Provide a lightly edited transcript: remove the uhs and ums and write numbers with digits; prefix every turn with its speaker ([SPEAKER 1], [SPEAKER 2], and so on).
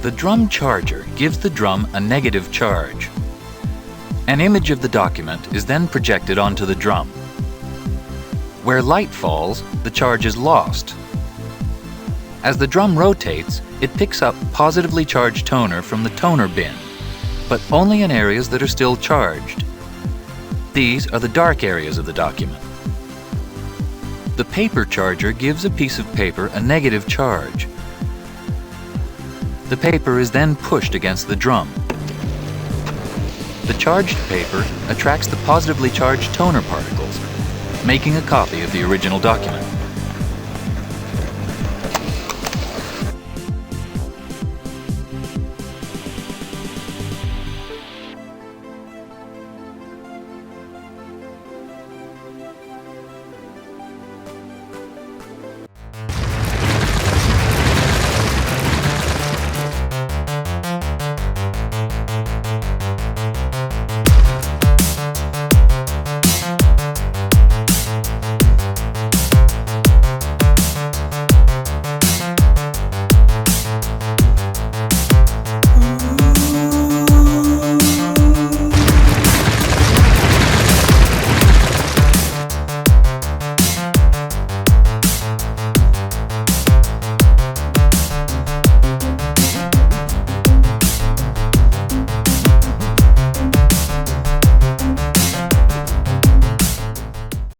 [SPEAKER 1] The drum charger gives the drum a negative charge. An image of the document is then projected onto the drum. Where light falls, the charge is lost. As the drum rotates, it picks up positively charged toner from the toner bin, but only in areas that are still charged. These are the dark areas of the document. The paper charger gives a piece of paper a negative charge. The paper is then pushed against the drum. The charged paper attracts the positively charged toner particles, making a copy of the original document.